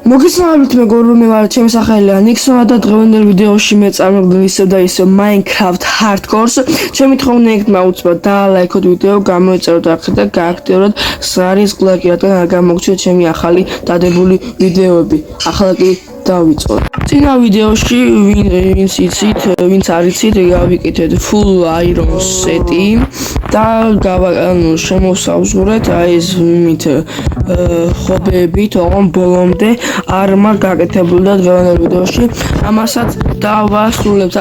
მოგესალმებით მეგობრებო, მე ვარ ჩემი სახელია ნიქსონა და დღევანდელ ვიდეოში მე წარმოგიდგენთ ისევ და ისევ Minecraft Hardcore-ს. ჩემი თხოვნა იქნება უცბად დაალაიქოთ ვიდეო, გამოიწეროთ არხი და გააქტიუროთ ზარის გლაკი, რადგან არ გამოგჩნდეთ ჩემი ახალი დადებული ვიდეოები. ახლა კი დავიწყოთ. წინა ვიდეოში ვინც არ იცით, გავიკეთეთ full iron set-ი და შემოსავზურეთ აი ეს მით ხობებით, ოღონ ბოლომდე არ მაგ გაკეთებული და დღევანდელ ვიდეოში ამასაც დავასრულებთ.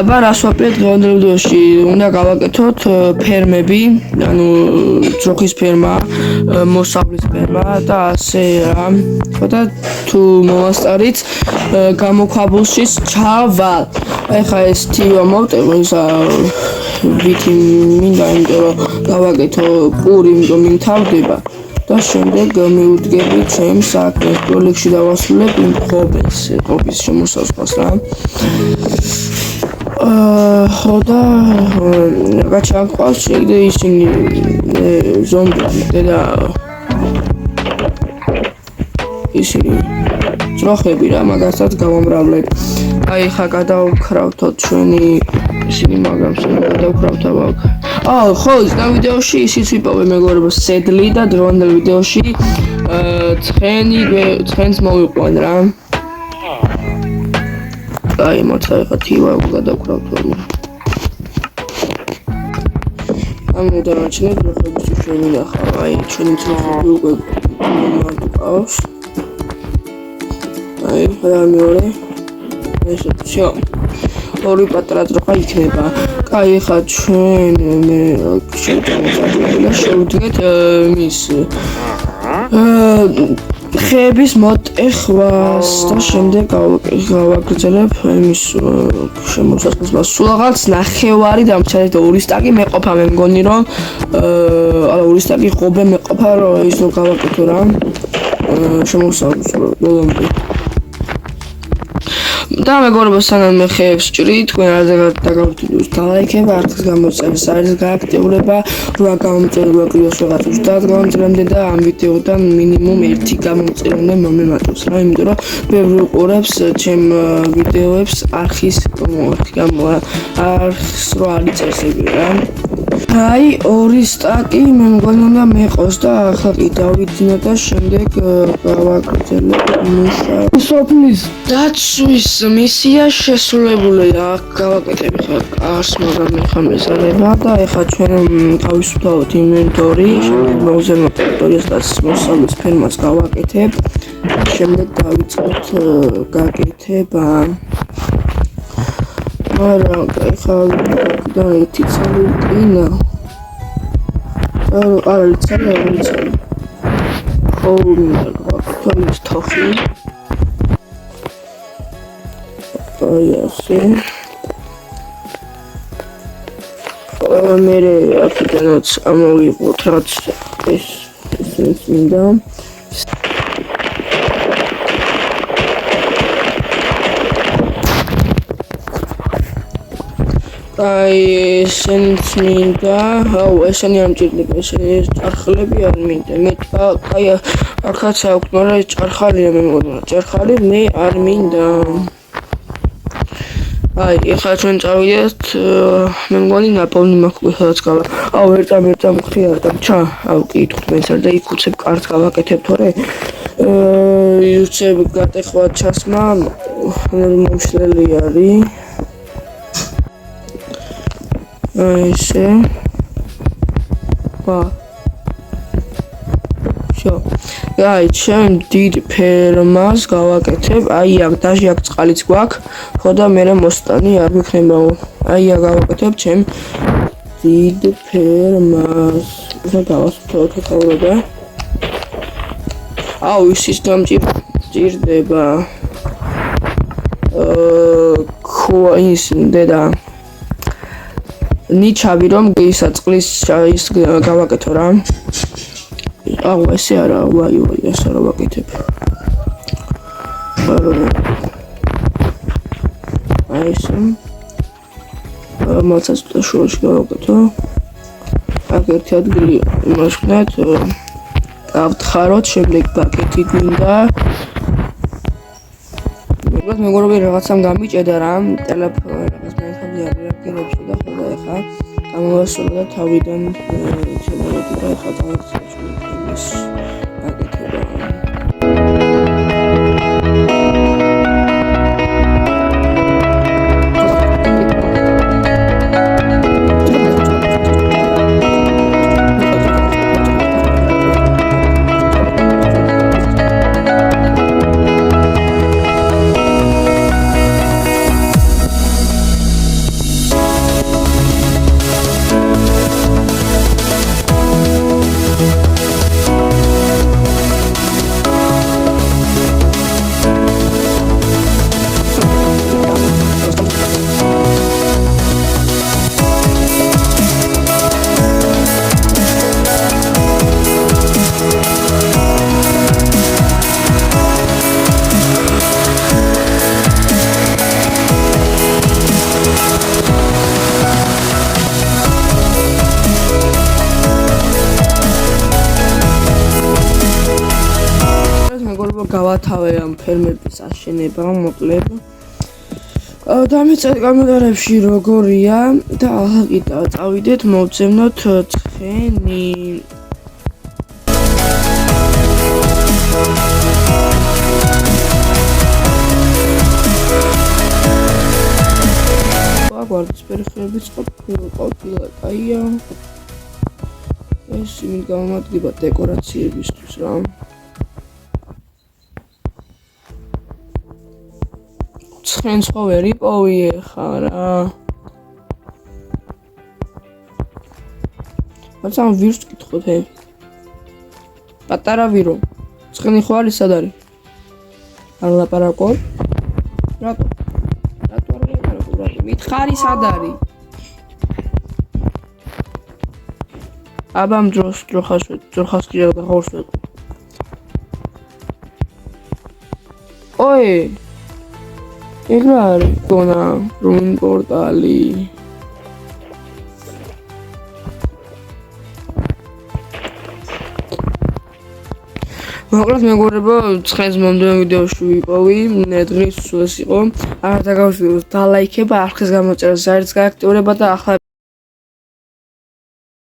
აბა რას ვაპირებთ დღევანდელ ვიდეოში? უნდა გავაკეთოთ ფერმები, ანუ ძროხის ფერმა, მოსავლის ფერმა და ასე რა. და თუ მომასწარით გამოქვაბულშიც ჩავალ. ეხა ეს თივა მოვტევ, ისა ვითი მინდა, იმიტომ რომ გავაკეთო პური, იმიტომ მიმთავრდება. და შემდეგ მივუდგები ჩემს საქმეს, პროექტში დავასრულებ იმ ხობის შემოსავალს რა. ხო და რაღაც ჩაგვყავს შეგდე ისინი ზომბები და ისინი ძროხები რა, მაგასაც გავამრავლებ. აი ხა გადავქრავთოთ ჩვენი ისინი მაგას გადავქრავთავ. ხო, წინა ვიდეოში ისიც ვიპოვე მეგობრებო სედლი და დღევანდელ ვიდეოში ცხენს მოვიყვან რა. აი მოცა ხა თივა გადავქრავთო. ამო დანარჩენებს ძროხების ჩვენი ნახა, აი ჩვენი ძროხები უკვე მოვიყავს. აი რა მეორე ესე всё. ორი პატარა ძროხა იქნება. კაი, ხა ჩვენ მე შევდგეთ მის ხეების მოტეხვას და შემდეგ გავაგრძელებ იმის შემოსასყიდს. სულ რაღაც ნახევარი დამჩარეთ, ორი სტაკი მეყოფა, მე მგონი რომ ორი სტაკი ყობე მეყოფა, რომ ის რომ გავაკეთო რა. შემოსასყიდს ბოლომდე. და მეგობრებო, სანამ მე ხეებს ჭრით, თქვენ არ დაგავდით დალაიქება, არხის გამოწერა, საერთოდ გააქტიურება, 8 გამომწერება კლიოს რაღაც 30 გამომწერამდე და ამ ვიდეოდან მინიმუმ 1 გამომწერამდე მომემატოს რა, იმიტომ რომ ბევრი უყურებს ჩემ ვიდეოებს არხის არხს რო არ იწერს რა. აი ორი სტაკი მე მგონი უნდა მეყოს და ახლა კი დავიძინო და შემდეგ გავაგრძელებ მუშაობას. სოფლის დაცვის მისია შესრულებულია. გავაკეთებ ხა კარს, მაგრამ ეხა მეზარება და ეხა ჩვენ გავისვთავოთ ინვენტორი, შემდეგ მოვზემო ტერიტორიას და მოსავლის ფერმას გავაკეთებ. შემდეგ დავიწყოთ გაკეთება. მაგრამ ეხა და ერთი წელი ტინა. არა წელი, არა წელი. ხო, გვაქვს თოხი. აი ასე. მერე აქედანაც ამოვიღოთ რაც ეს მინდა. აი ესენიც მინდა, ესენი არ მჭირდება, ესენი ჭარხლები არ მინდა. მე აი აქაც აქვს, მაგრამ ჭარხალია მე მგონი, ჭარხალი მე არ მინდა. აი ეხლა ჩვენ წავიდეთ, მე მგონი ნაპოვნი მაქვს სადაც გავა. ერტა მხრია და ჩა, კი თქვენ და იქ უცებ კარტს გავაკეთებ თორე. უცებ გატეხვა ჩასმა მომშლელი არის. ესე. всё. აი ჩემ დიდ ფერმას გავაკეთებ. აი აქ დაჟე აქ წყალიც გვაქვს. ხო და მე მოსტანი არ ვიქნება. აი აქ გავაკეთებ ჩემ დიდ ფერმას. და გავასწორებ თავრობა. ისიც დამჭირდება. ის დედა ნიჩაბი რომ გისაწყლის ის გავაკეთო რა. ესე არა, ვაი, ესე რა ვაკეთებ. აი ესე. მოცას და შორში გავაკეთო. აქ ერთი ადგილი იმას ვქნათ გავთხაროთ, შემდეგ პაკეტი გვინდა. მეგობრებო, რაღაცამ გამიჭედა რა, ტელეფონი რაღაც მეთავი არ რეაგირებსო და ხოლმე ახლა გამოვასწორო და თავიდან ჩამოვედი და ახლა დავწერე ის პაკეტება. გავათავე ამ ფერმების აშენება, მოკლედ. დამეწერ კომენტარებში როგორია და ახლა კიდევ წავიდეთ მოვცემნოთ ცხენი. გვარდისფერი ხეებიც ყოფილა, კაია. ეს იმით გამომადგება დეკორაციებისთვის რა. ცხენს ხო ვერ იპოვი ხა რა. მაგრამ ვირს კითხოთ ე. პატარა ვირო. ცხენი ხო არის სად არის? არ ლაპარაკობ? რატო? რატო არ ლაპარაკობ? მითხარი სად არის? აბამ ძროხას კი რა ხორს ვეყო. ой ეგ რა არის გონა რუინ პორტალი მოკლედ მეგობრებო ცხენს მომდევნო ვიდეოში ვიპოვი დღეს ეს იყო არ დაგავშლოთ და ლაიქება არხის გამოწერას ზარიც გააქტიურება და ახლა